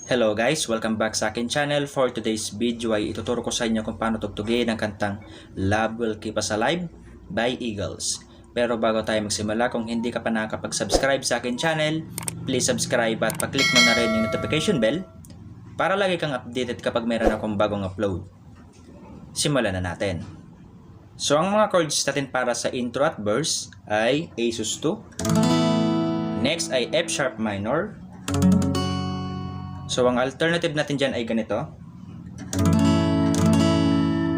Hello guys, welcome back sa akin channel. For today's video ay ituturo ko sa inyo kung paano tugtugin ang kantang Love Will Keep Us Alive by Eagles. Pero bago tayo magsimula, kung hindi ka pa nakakapag-subscribe sa akin channel, please subscribe at pa-click mo na rin yung notification bell para lagi kang updated kapag mayroon akong bagong upload. Simulan na natin. So ang mga chords natin para sa intro at verse ay A sus2. Next ay F sharp minor. So, ang alternative natin dyan ay ganito.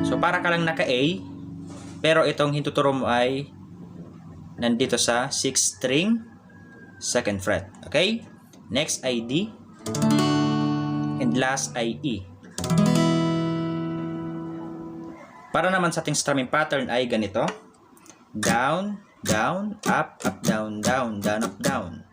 So, para ka lang naka-A, pero itong hintuturo mo ay nandito sa 6th string, 2nd fret. Okay? Next ay D. And last ay E. Para naman sa ating strumming pattern ay ganito. Down, down, up, up, down, down, down, up, down.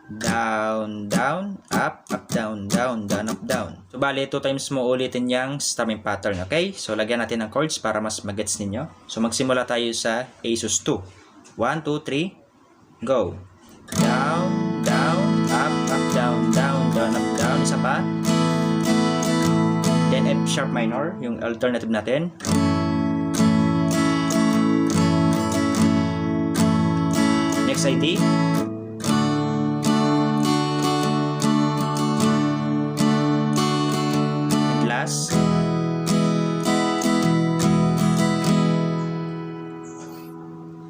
Down, down, up, up, down, down, down, up, down. So, bali, 2 times mo ulitin yung strumming pattern, okay? So, lagyan natin ng chords para mas magets ninyo. So, magsimula tayo sa A sus2. 1, 2, 3, go. Down, down, up, up, down, down, down, up, down. Isa pa. Then, F sharp minor, yung alternative natin. Next ay D.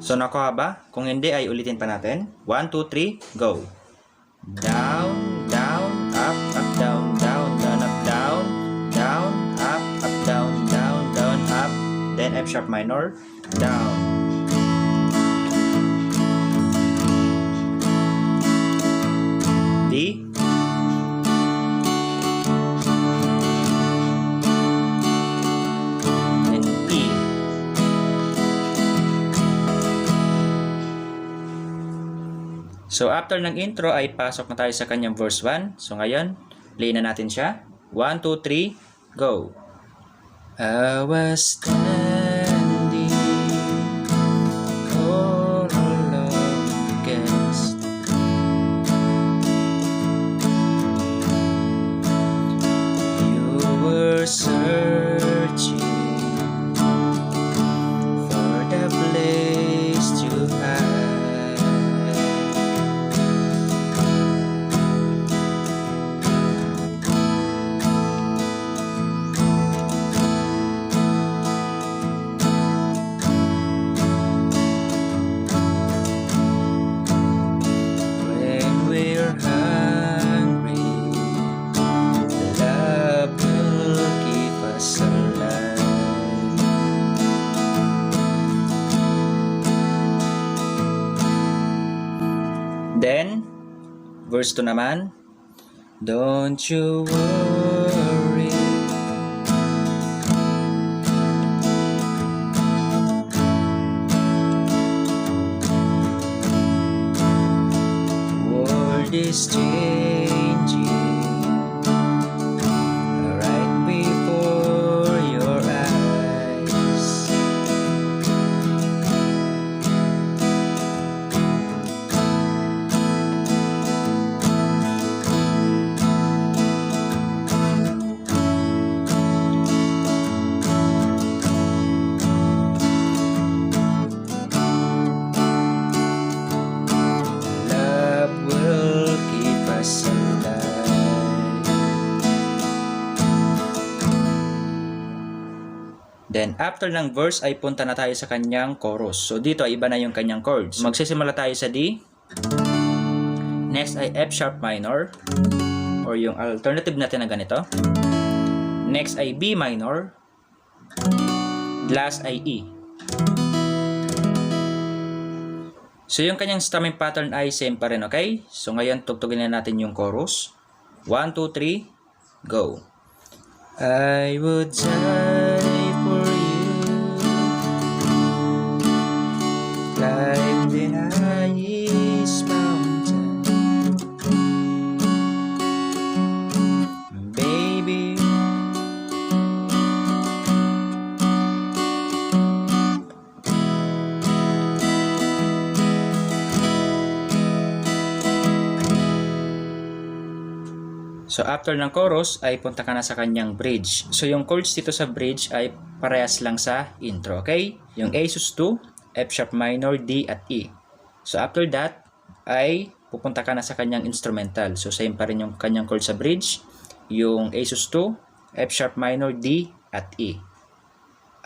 So, nakuha ba? Kung hindi, ay ulitin pa natin. 1, 2, 3, go. Down, down, up, up, down, down, down, up, down, down, up, down, down, down, up. Then F sharp minor, down. D. So, after ng intro ay pasok na tayo sa kanyang verse 1. So, ngayon, play na natin siya. 1, 2, 3, go! I was standing all alone against you were searching for the place to hide. Then, verse 2 naman. Don't you worry, world is changing right before your eyes. Then, after ng verse ay punta na tayo sa kanyang chorus. So, dito ay iba na yung kanyang chords. Magsisimula tayo sa D. Next ay F sharp minor. Or yung alternative natin na ganito. Next ay B minor. Last ay E. So, yung kanyang strumming pattern ay same pa rin, okay? So, ngayon, tugtugin na natin yung chorus. 1, 2, 3, go! I would die for you, climb the highest mountain, baby. So after ng chorus ay punta ka na sa kanyang bridge. So yung chords dito sa bridge ay parehas lang sa intro, okay? Yung A sus2, F sharp minor, D at E. So after that ay pupunta ka na sa kanyang instrumental. So same pa rin yung kanyang chord sa bridge, yung A sus2, F sharp minor, D at E.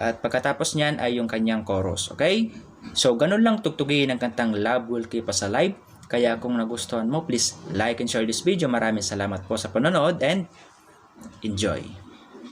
At pagkatapos niyan ay yung kanyang chorus, okay? So ganun lang tugtugin ang kantang Love Will Keep Us Alive. Kaya kung nagustuhan mo, please like and share this video. Maraming salamat po sa panonood and enjoy!